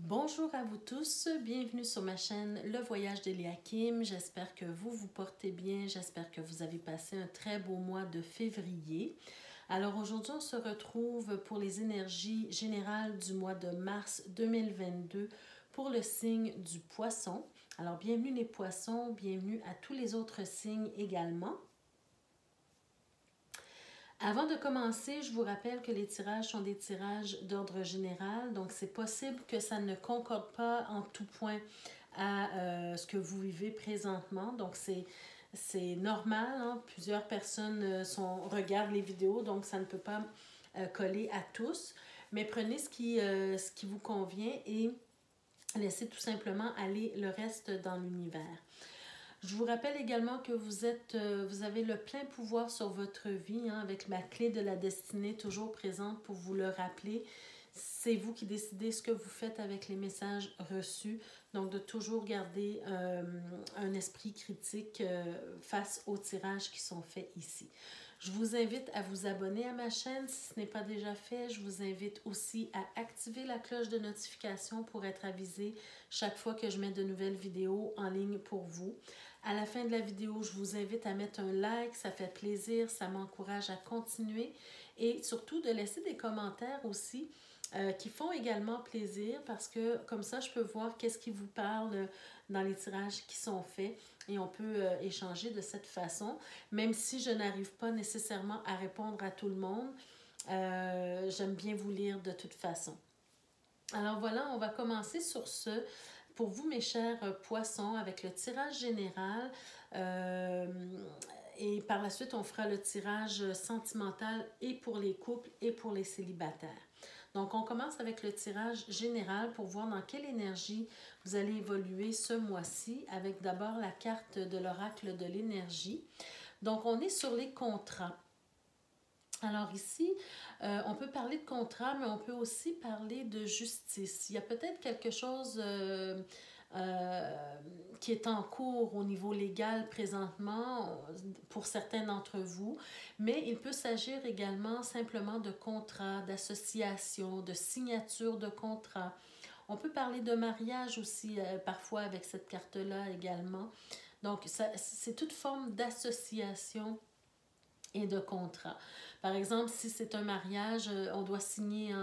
Bonjour à vous tous, bienvenue sur ma chaîne Le Voyage d'Eliakim. J'espère que vous vous portez bien, j'espère que vous avez passé un très beau mois de février. Alors aujourd'hui, on se retrouve pour les énergies générales du mois de mars 2022 pour le signe du Poisson. Alors bienvenue les Poissons, bienvenue à tous les autres signes également. Avant de commencer, je vous rappelle que les tirages sont des tirages d'ordre général, donc c'est possible que ça ne concorde pas en tout point à ce que vous vivez présentement. Donc c'est normal, hein? Plusieurs personnes regardent les vidéos, donc ça ne peut pas coller à tous. Mais prenez ce qui vous convient et laissez tout simplement aller le reste dans l'univers. Je vous rappelle également que vous avez le plein pouvoir sur votre vie, hein, avec la clé de la destinée toujours présente pour vous le rappeler. C'est vous qui décidez ce que vous faites avec les messages reçus. Donc, de toujours garder un esprit critique face aux tirages qui sont faits ici. Je vous invite à vous abonner à ma chaîne si ce n'est pas déjà fait. Je vous invite aussi à activer la cloche de notification pour être avisé chaque fois que je mets de nouvelles vidéos en ligne pour vous. À la fin de la vidéo, je vous invite à mettre un like, ça fait plaisir, ça m'encourage à continuer et surtout de laisser des commentaires aussi qui font également plaisir parce que comme ça, je peux voir qu'est-ce qui vous parle dans les tirages qui sont faits et on peut échanger de cette façon. Même si je n'arrive pas nécessairement à répondre à tout le monde, j'aime bien vous lire de toute façon. Alors voilà, on va commencer sur ce. Pour vous, mes chers poissons, avec le tirage général, et par la suite, on fera le tirage sentimental et pour les couples et pour les célibataires. Donc, on commence avec le tirage général pour voir dans quelle énergie vous allez évoluer ce mois-ci, avec d'abord la carte de l'oracle de l'énergie. Donc, on est sur les contrats. Alors ici, on peut parler de contrat, mais on peut aussi parler de justice. Il y a peut-être quelque chose qui est en cours au niveau légal présentement pour certains d'entre vous, mais il peut s'agir également simplement de contrats, d'associations, de signatures de contrats. On peut parler de mariage aussi parfois avec cette carte-là également. Donc, c'est toute forme d'association et de contrat. Par exemple, si c'est un mariage, on doit signer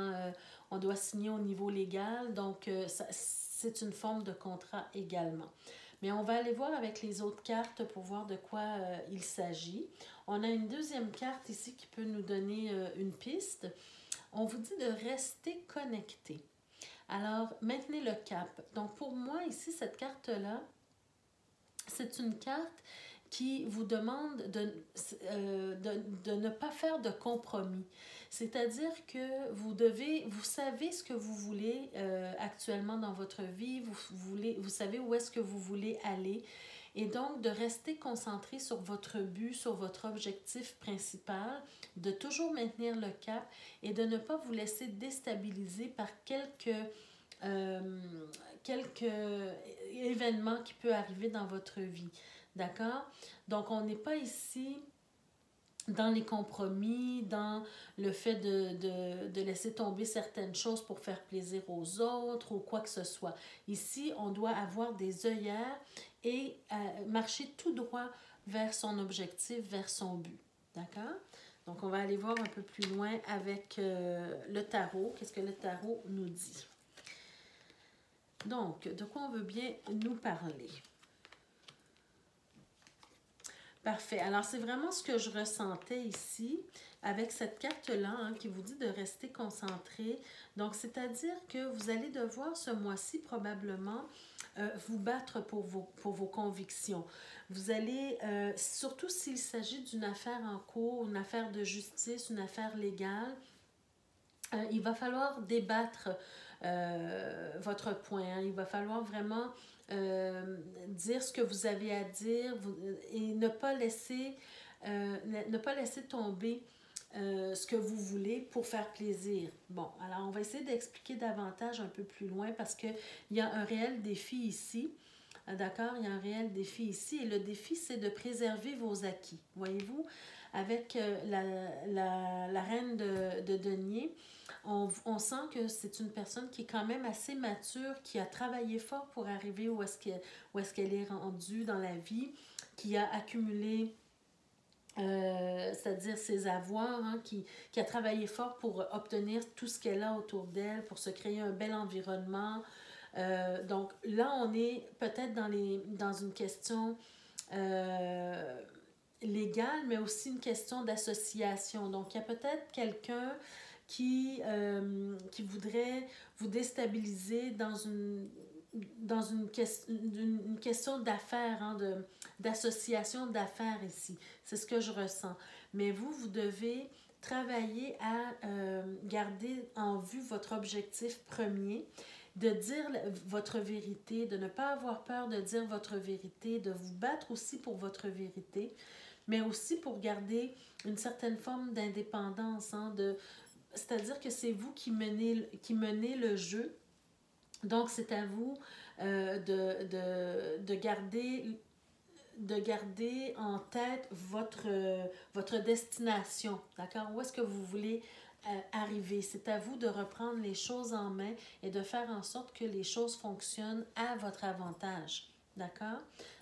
au niveau légal, donc c'est une forme de contrat également. Mais on va aller voir avec les autres cartes pour voir de quoi il s'agit. On a une deuxième carte ici qui peut nous donner une piste. On vous dit de rester connecté. Alors, maintenez le cap. Donc, pour moi, ici, cette carte-là, c'est une carte qui vous demande de ne pas faire de compromis. C'est-à-dire que vous savez ce que vous voulez actuellement dans votre vie, vous savez où est-ce que vous voulez aller, et donc de rester concentré sur votre but, sur votre objectif principal, de toujours maintenir le cap et de ne pas vous laisser déstabiliser par quelques événements qui peuvent arriver dans votre vie. D'accord? Donc, on n'est pas ici dans les compromis, dans le fait de laisser tomber certaines choses pour faire plaisir aux autres ou quoi que ce soit. Ici, on doit avoir des œillères et marcher tout droit vers son objectif, vers son but. D'accord? Donc, on va aller voir un peu plus loin avec le tarot. Qu'est-ce que le tarot nous dit? Donc, de quoi on veut bien nous parler? Parfait. Alors, c'est vraiment ce que je ressentais ici avec cette carte-là, hein, qui vous dit de rester concentré. Donc, c'est-à-dire que vous allez devoir ce mois-ci probablement vous battre pour vos convictions. Vous allez, surtout s'il s'agit d'une affaire en cours, une affaire de justice, une affaire légale, il va falloir débattre votre point. Hein. Il va falloir vraiment dire ce que vous avez à dire et ne pas laisser tomber ce que vous voulez pour faire plaisir. Bon, alors on va essayer d'expliquer davantage un peu plus loin parce qu'il y a un réel défi ici. D'accord? Il y a un réel défi ici et le défi, c'est de préserver vos acquis. Voyez-vous? avec la reine de denier, on sent que c'est une personne qui est quand même assez mature, qui a travaillé fort pour arriver où est-ce qu'elle est rendue dans la vie, qui a accumulé c'est-à-dire ses avoirs, hein, qui a travaillé fort pour obtenir tout ce qu'elle a autour d'elle, pour se créer un bel environnement. Donc là, on est peut-être dans une question légale, mais aussi une question d'association. Donc il y a peut-être quelqu'un qui voudrait vous déstabiliser dans une question d'affaires, hein, d'association d'affaires ici. C'est ce que je ressens. Mais vous devez travailler à garder en vue votre objectif premier, de dire votre vérité, de ne pas avoir peur de dire votre vérité, de vous battre aussi pour votre vérité, mais aussi pour garder une certaine forme d'indépendance, hein, c'est-à-dire que c'est vous qui menez le jeu. Donc, c'est à vous de garder en tête votre destination, d'accord? Où est-ce que vous voulez arriver? C'est à vous de reprendre les choses en main et de faire en sorte que les choses fonctionnent à votre avantage, d'accord?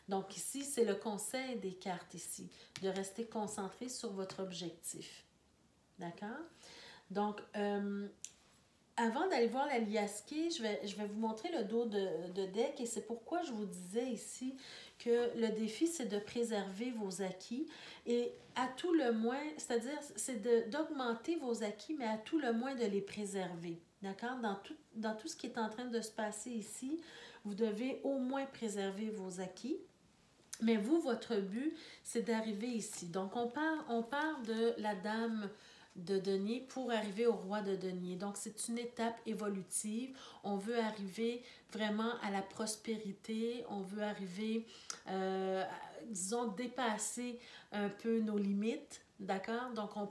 Donc ici, c'est le conseil des cartes ici, de rester concentré sur votre objectif, d'accord? Donc, avant d'aller voir la liasquée, je vais vous montrer le dos de deck et c'est pourquoi je vous disais ici que le défi, c'est de préserver vos acquis et à tout le moins, c'est-à-dire, c'est d'augmenter vos acquis, mais à tout le moins de les préserver. D'accord? Dans tout ce qui est en train de se passer ici, vous devez au moins préserver vos acquis. Mais vous, votre but, c'est d'arriver ici. Donc, on part de la dame de denier pour arriver au roi de denier. Donc, c'est une étape évolutive. On veut arriver vraiment à la prospérité. On veut arriver, disons, dépasser un peu nos limites. D'accord? Donc, on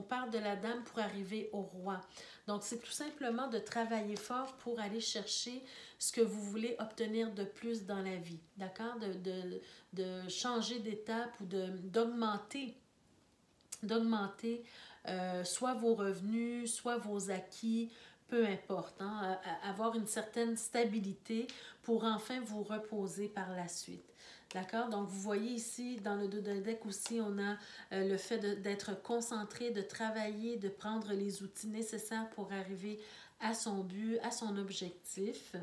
part de la dame pour arriver au roi. Donc, c'est tout simplement de travailler fort pour aller chercher ce que vous voulez obtenir de plus dans la vie. D'accord? De changer d'étape ou d'augmenter soit vos revenus, soit vos acquis, peu importe, hein, avoir une certaine stabilité pour enfin vous reposer par la suite. D'accord? Donc, vous voyez ici, dans le dos d'un deck aussi, on a le fait d'être concentré, de travailler, de prendre les outils nécessaires pour arriver à son but, à son objectif.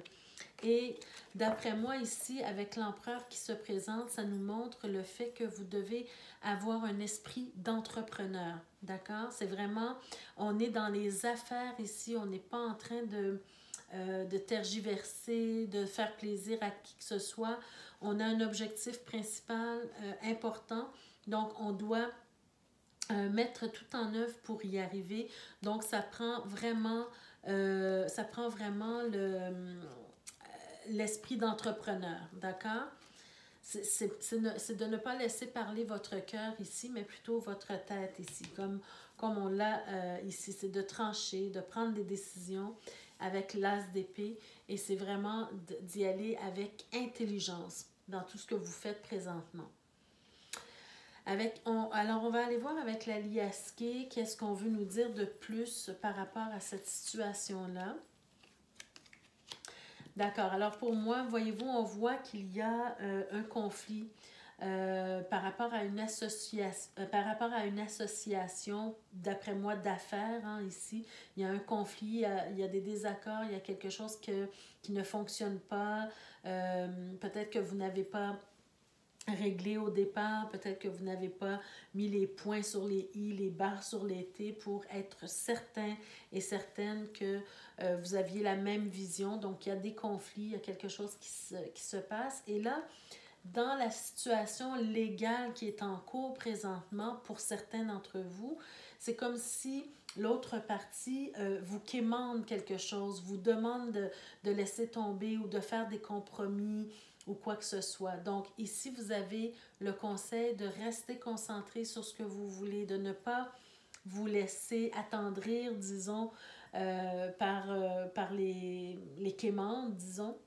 Et d'après moi ici, avec l'empereur qui se présente, ça nous montre le fait que vous devez avoir un esprit d'entrepreneur. D'accord? C'est vraiment, on est dans les affaires ici, on n'est pas en train de tergiverser, de faire plaisir à qui que ce soit. On a un objectif principal important, donc on doit mettre tout en œuvre pour y arriver. Donc ça prend vraiment l'esprit d'entrepreneur, d'accord? C'est de ne pas laisser parler votre cœur ici, mais plutôt votre tête ici, comme on l'a ici. C'est de trancher, de prendre des décisions avec l'as d'épée et c'est vraiment d'y aller avec intelligence dans tout ce que vous faites présentement. Alors, on va aller voir avec la liasquée, qu'est-ce qu'on veut nous dire de plus par rapport à cette situation-là. D'accord. Alors, pour moi, voyez-vous, on voit qu'il y a un conflit par rapport à une association, d'après moi, d'affaires, hein, ici. Il y a un conflit, il y a des désaccords, il y a quelque chose qui ne fonctionne pas. Peut-être que vous n'avez pas réglé au départ, peut-être que vous n'avez pas mis les points sur les i, les barres sur les t pour être certain et certaine que vous aviez la même vision. Donc, il y a des conflits, il y a quelque chose qui se passe. Et là, dans la situation légale qui est en cours présentement pour certains d'entre vous, c'est comme si l'autre partie vous quémande quelque chose, vous demande de laisser tomber ou de faire des compromis ou quoi que ce soit. Donc ici, vous avez le conseil de rester concentré sur ce que vous voulez, de ne pas vous laisser attendrir, disons, par les quémandes, disons.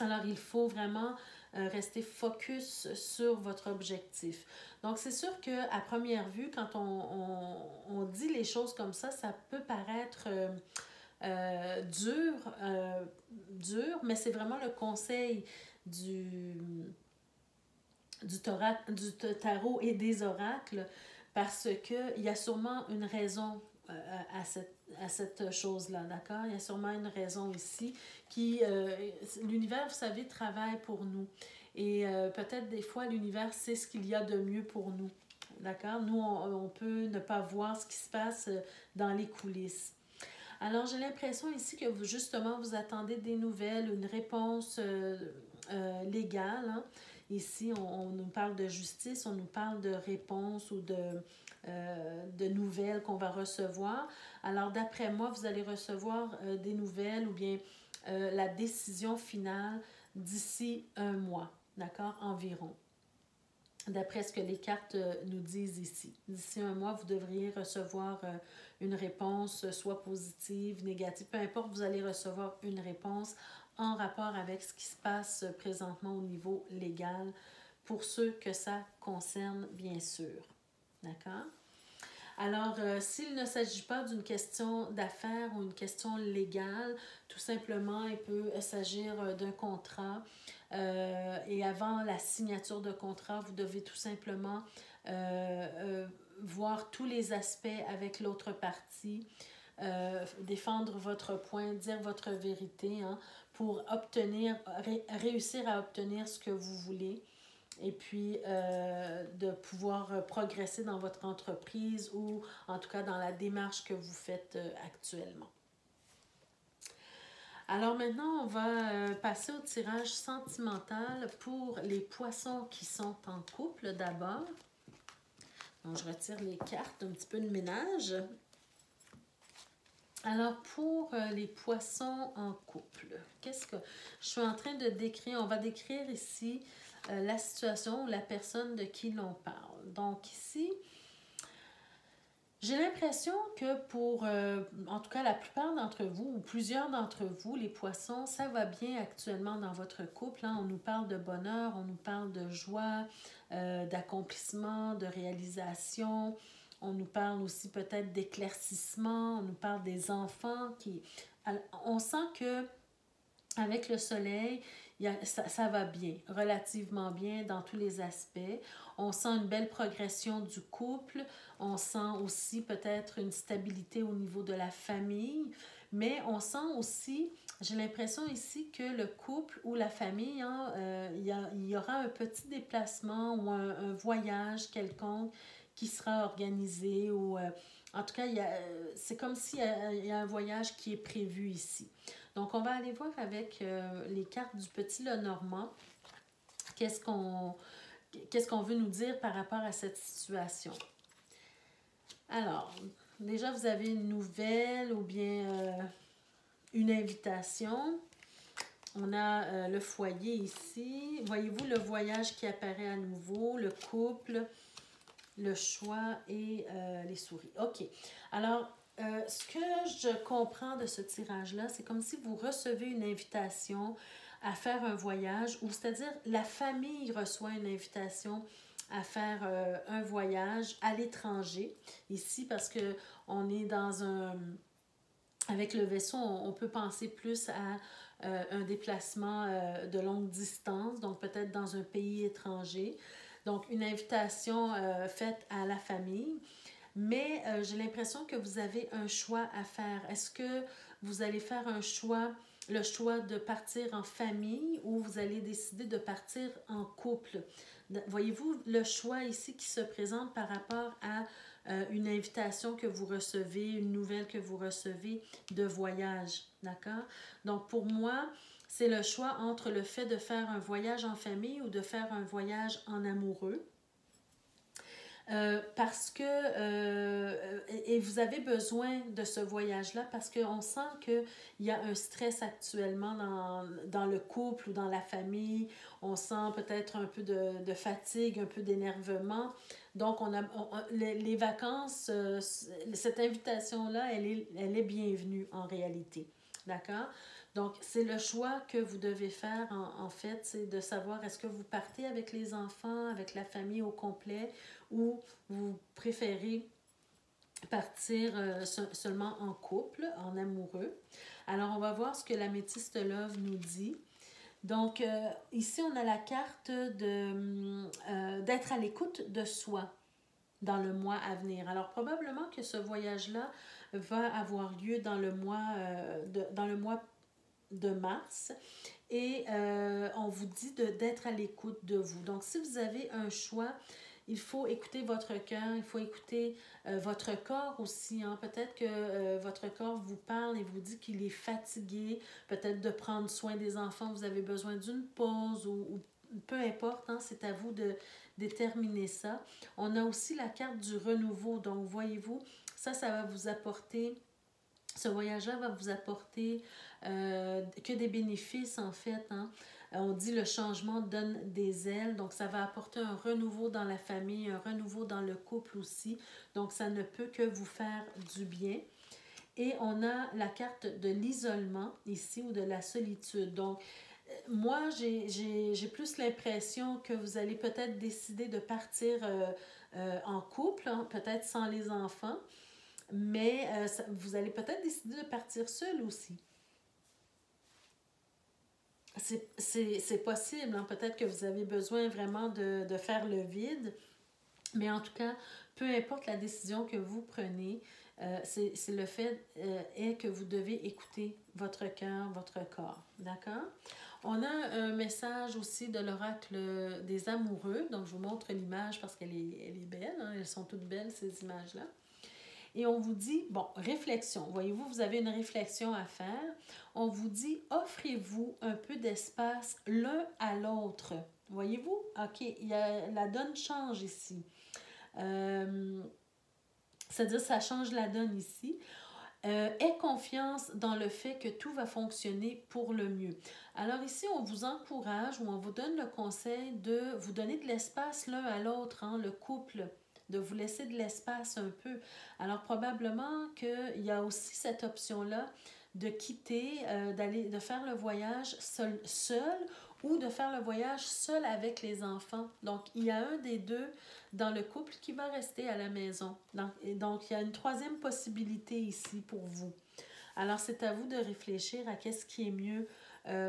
Alors, il faut vraiment rester focus sur votre objectif. Donc, c'est sûr qu'à première vue, quand on dit les choses comme ça peut paraître dur, mais c'est vraiment le conseil du tarot et des oracles, parce qu'il y a sûrement une raison à cette chose-là, d'accord? Il y a sûrement une raison ici qui... l'univers, vous savez, travaille pour nous. Et peut-être des fois, l'univers sait ce qu'il y a de mieux pour nous, d'accord? Nous, on peut ne pas voir ce qui se passe dans les coulisses. Alors, j'ai l'impression ici que vous, justement, vous attendez des nouvelles, une réponse légale, hein? Ici, on nous parle de justice, on nous parle de réponses ou de nouvelles qu'on va recevoir. Alors, d'après moi, vous allez recevoir des nouvelles ou bien la décision finale d'ici un mois, d'accord, environ. D'après ce que les cartes nous disent ici. D'ici un mois, vous devriez recevoir une réponse, soit positive, négative, peu importe, vous allez recevoir une réponse en rapport avec ce qui se passe présentement au niveau légal, pour ceux que ça concerne, bien sûr. D'accord? Alors, s'il ne s'agit pas d'une question d'affaires ou une question légale, tout simplement, il peut s'agir d'un contrat. Et avant la signature de contrat, vous devez tout simplement voir tous les aspects avec l'autre partie, défendre votre point, dire votre vérité, hein, pour réussir à obtenir ce que vous voulez. Et puis de pouvoir progresser dans votre entreprise ou en tout cas dans la démarche que vous faites actuellement. Alors maintenant, on va passer au tirage sentimental pour les poissons qui sont en couple d'abord. Donc, je retire les cartes, un petit peu de ménage. Alors, pour les poissons en couple, qu'est-ce que je suis en train de décrire? On va décrire ici la situation ou la personne de qui l'on parle. Donc ici, j'ai l'impression que pour, en tout cas, la plupart d'entre vous, ou plusieurs d'entre vous, les poissons, ça va bien actuellement dans votre couple. Hein? On nous parle de bonheur, on nous parle de joie, d'accomplissement, de réalisation. On nous parle aussi peut-être d'éclaircissement, on nous parle des enfants qui... Alors, on sent que avec le soleil, ça va bien, relativement bien dans tous les aspects. On sent une belle progression du couple. On sent aussi peut-être une stabilité au niveau de la famille. Mais on sent aussi, j'ai l'impression ici que le couple ou la famille, hein, il y aura un petit déplacement ou un voyage quelconque qui sera organisé. Ou, en tout cas, c'est comme s'il y a un voyage qui est prévu ici. Donc, on va aller voir avec les cartes du petit Lenormand qu'est-ce qu'on veut nous dire par rapport à cette situation. Alors, déjà, vous avez une nouvelle ou bien une invitation. On a le foyer ici. Voyez-vous le voyage qui apparaît à nouveau, le couple, le choix et les souris. OK. Alors, ce que je comprends de ce tirage-là, c'est comme si vous recevez une invitation à faire un voyage, ou c'est-à-dire la famille reçoit une invitation à faire un voyage à l'étranger, ici, parce que on est dans un... Avec le vaisseau, on peut penser plus à un déplacement de longue distance, donc peut-être dans un pays étranger. Donc, une invitation faite à la famille. Mais j'ai l'impression que vous avez un choix à faire. Est-ce que vous allez faire le choix de partir en famille, ou vous allez décider de partir en couple? Voyez-vous le choix ici qui se présente par rapport à une invitation que vous recevez, une nouvelle que vous recevez de voyage, d'accord? Donc pour moi, c'est le choix entre le fait de faire un voyage en famille ou de faire un voyage en amoureux. Parce que et vous avez besoin de ce voyage-là parce qu'on sent qu'il y a un stress actuellement dans le couple ou dans la famille. On sent peut-être un peu de fatigue, un peu d'énervement. Donc, les vacances, cette invitation-là, elle est bienvenue en réalité. D'accord? Donc, c'est le choix que vous devez faire, en fait, c'est de savoir est-ce que vous partez avec les enfants, avec la famille au complet, ou vous préférez partir seulement en couple, en amoureux. Alors, on va voir ce que l'améthyste Love nous dit. Donc, ici, on a la carte d'être à l'écoute de soi dans le mois à venir. Alors, probablement que ce voyage-là va avoir lieu dans le mois de mars. Et on vous dit d'être à l'écoute de vous. Donc, si vous avez un choix, il faut écouter votre cœur, il faut écouter votre corps aussi. Hein. Peut-être que votre corps vous parle et vous dit qu'il est fatigué, peut-être de prendre soin des enfants, vous avez besoin d'une pause ou peu importe, hein, c'est à vous de déterminer ça. On a aussi la carte du renouveau. Donc, voyez-vous, ça va vous apporter... Ce voyageur va vous apporter que des bénéfices, en fait. Hein. On dit le changement donne des ailes, donc ça va apporter un renouveau dans la famille, un renouveau dans le couple aussi. Donc, ça ne peut que vous faire du bien. Et on a la carte de l'isolement ici ou de la solitude. Donc, moi, j'ai plus l'impression que vous allez peut-être décider de partir en couple, hein, peut-être sans les enfants. Mais vous allez peut-être décider de partir seul aussi. C'est possible, hein? Peut-être que vous avez besoin vraiment de faire le vide. Mais en tout cas, peu importe la décision que vous prenez, c'est le fait est que vous devez écouter votre cœur, votre corps. D'accord? On a un message aussi de l'oracle des amoureux. Donc, je vous montre l'image parce qu'elle est belle. Hein? Elles sont toutes belles, ces images-là. Et on vous dit, bon, réflexion. Voyez-vous, vous avez une réflexion à faire. On vous dit, offrez-vous un peu d'espace l'un à l'autre. Voyez-vous? OK, la donne change ici. C'est-à-dire, ça change la donne ici. Aie confiance dans le fait que tout va fonctionner pour le mieux. Alors ici, on vous encourage ou on vous donne le conseil de vous donner de l'espace l'un à l'autre, hein, le couple, de vous laisser de l'espace un peu. Alors probablement qu'il y a aussi cette option-là de quitter, de faire le voyage seul ou de faire le voyage seul avec les enfants. Donc, il y a un des deux dans le couple qui va rester à la maison. Donc, il y a une troisième possibilité ici pour vous. Alors, c'est à vous de réfléchir à qu'est-ce qui est mieux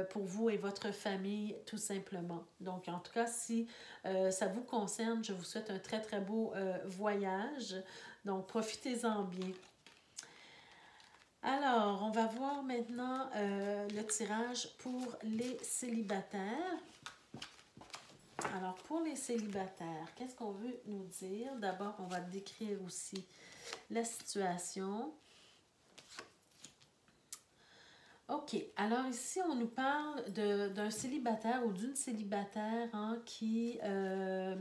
pour vous et votre famille, tout simplement. Donc, en tout cas, si ça vous concerne, je vous souhaite un très, très beau voyage. Donc, profitez-en bien. Alors, on va voir maintenant le tirage pour les célibataires. Alors, pour les célibataires, qu'est-ce qu'on veut nous dire? D'abord, on va décrire aussi la situation. OK. Alors ici, on nous parle d'un célibataire ou d'une célibataire hein, qui a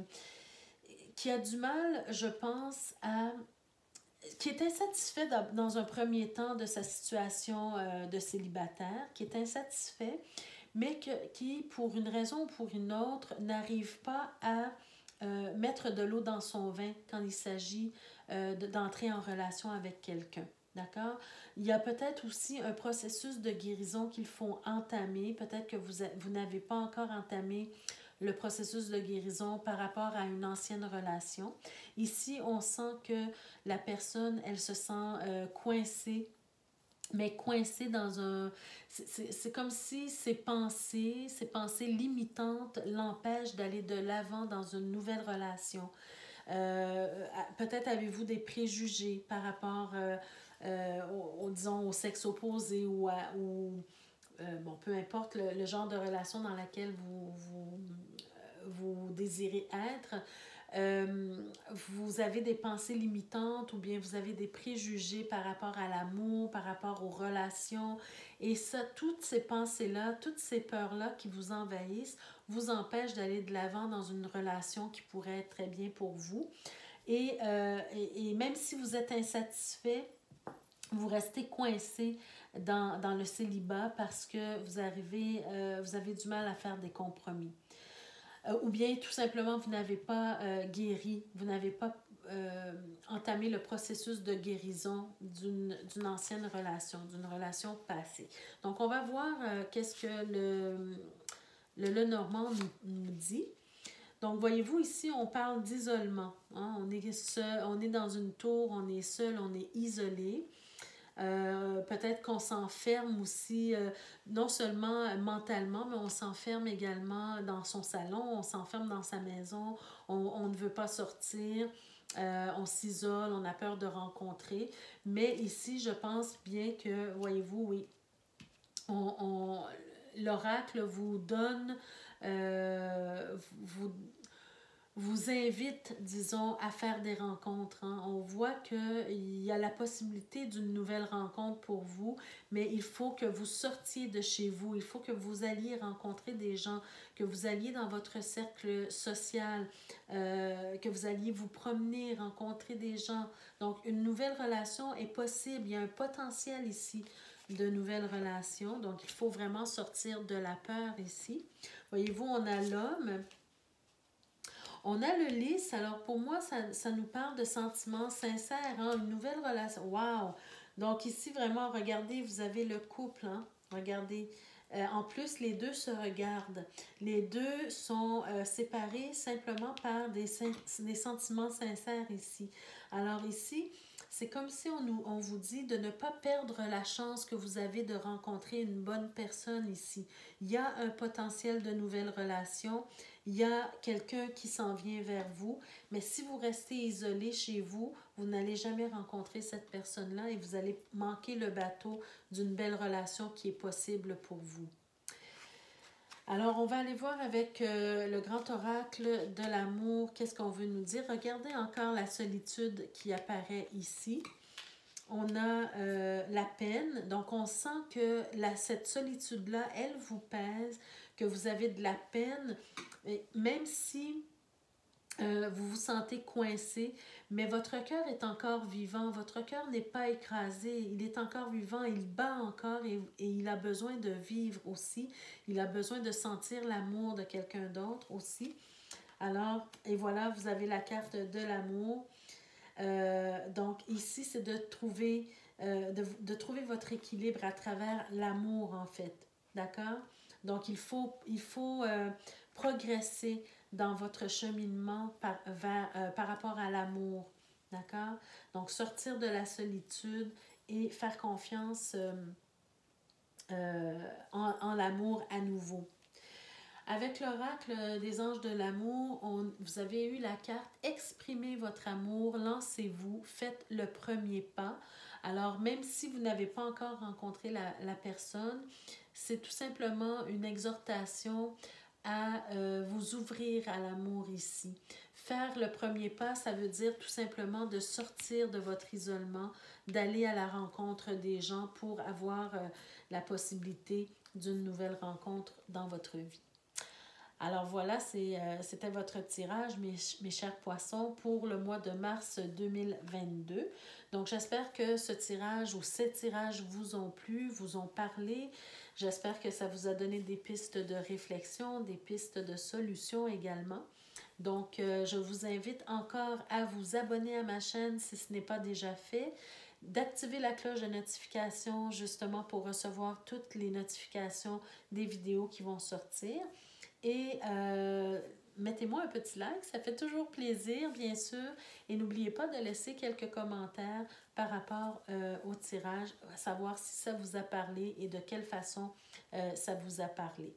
du mal, je pense, qui est insatisfait dans un premier temps de sa situation de célibataire, qui est insatisfait, mais qui, pour une raison ou pour une autre, n'arrive pas à mettre de l'eau dans son vin quand il s'agit d'entrer en relation avec quelqu'un. D'accord? Il y a peut-être aussi un processus de guérison qu'il faut entamer. Peut-être que vous n'avez pas encore entamé le processus de guérison par rapport à une ancienne relation. Ici, on sent que la personne, elle se sent coincée, mais coincée dans un... C'est comme si ces pensées limitantes l'empêchent d'aller de l'avant dans une nouvelle relation. Peut-être avez-vous des préjugés par rapport, disons, au sexe opposé ou bon, peu importe le genre de relation dans laquelle vous désirez être. Vous avez des pensées limitantes ou bien vous avez des préjugés par rapport à l'amour, par rapport aux relations. Et ça, toutes ces pensées-là, toutes ces peurs-là qui vous envahissent, vous empêchent d'aller de l'avant dans une relation qui pourrait être très bien pour vous. Et même si vous êtes insatisfait, vous restez coincé dans le célibat parce que vous avez du mal à faire des compromis. Ou bien tout simplement vous n'avez pas guéri, vous n'avez pas entamer le processus de guérison d'une ancienne relation, d'une relation passée. Donc, on va voir qu'est-ce que le Lenormand nous dit. Donc, voyez-vous, ici, on parle d'isolement. Hein? On est seul, on est dans une tour, on est seul, on est isolé. Peut-être qu'on s'enferme aussi, non seulement mentalement, mais on s'enferme également dans son salon, on s'enferme dans sa maison, on ne veut pas sortir, on s'isole, on a peur de rencontrer. Mais ici, je pense bien que, voyez-vous, oui, l'oracle vous donne, vous invite, disons, à faire des rencontres. Hein. On voit qu'il y a la possibilité d'une nouvelle rencontre pour vous, mais il faut que vous sortiez de chez vous. Il faut que vous alliez rencontrer des gens, que vous alliez dans votre cercle social, que vous alliez vous promener, rencontrer des gens. Donc, une nouvelle relation est possible. Il y a un potentiel ici de nouvelles relations. Donc, il faut vraiment sortir de la peur ici. Voyez-vous, on a l'homme. On a le lys, alors pour moi, ça nous parle de sentiments sincères, hein? Une nouvelle relation. Wow! Donc ici, vraiment, regardez, vous avez le couple, hein? Regardez. En plus, les deux se regardent. Les deux sont séparés simplement par des sentiments sincères ici. Alors ici, c'est comme si on vous dit de ne pas perdre la chance que vous avez de rencontrer une bonne personne ici. Il y a un potentiel de nouvelles relations. Il y a quelqu'un qui s'en vient vers vous, mais si vous restez isolé chez vous, vous n'allez jamais rencontrer cette personne-là et vous allez manquer le bateau d'une belle relation qui est possible pour vous. Alors, on va aller voir avec le grand oracle de l'amour, qu'est-ce qu'on veut nous dire. Regardez encore la solitude qui apparaît ici. On a la peine, donc on sent que cette solitude-là, elle vous pèse, que vous avez de la peine, même si vous vous sentez coincé, mais votre cœur est encore vivant, votre cœur n'est pas écrasé, il est encore vivant, il bat encore et il a besoin de vivre aussi, il a besoin de sentir l'amour de quelqu'un d'autre aussi. Alors, et voilà, vous avez la carte de l'amour. Donc ici, c'est de trouver votre équilibre à travers l'amour, en fait. D'accord? Donc, il faut progresser dans votre cheminement par rapport à l'amour. D'accord? Donc, sortir de la solitude et faire confiance en l'amour à nouveau. Avec l'oracle des anges de l'amour, vous avez eu la carte « Exprimez votre amour, lancez-vous, faites le premier pas ». Alors, même si vous n'avez pas encore rencontré la personne, c'est tout simplement une exhortation à vous ouvrir à l'amour ici. Faire le premier pas, ça veut dire tout simplement de sortir de votre isolement, d'aller à la rencontre des gens pour avoir la possibilité d'une nouvelle rencontre dans votre vie. Alors voilà, c'était votre tirage, mes chers poissons, pour le mois de mars 2022. Donc j'espère que ce tirage ou ces tirages vous ont plu, vous ont parlé. J'espère que ça vous a donné des pistes de réflexion, des pistes de solutions également. Donc je vous invite encore à vous abonner à ma chaîne si ce n'est pas déjà fait, d'activer la cloche de notification justement pour recevoir toutes les notifications des vidéos qui vont sortir. Et mettez-moi un petit like, ça fait toujours plaisir, bien sûr. Et n'oubliez pas de laisser quelques commentaires par rapport au tirage, à savoir si ça vous a parlé et de quelle façon ça vous a parlé.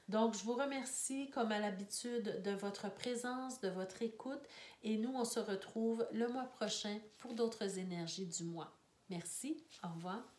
Donc, je vous remercie, comme à l'habitude, de votre présence, de votre écoute. Et nous, on se retrouve le mois prochain pour d'autres énergies du mois. Merci, au revoir.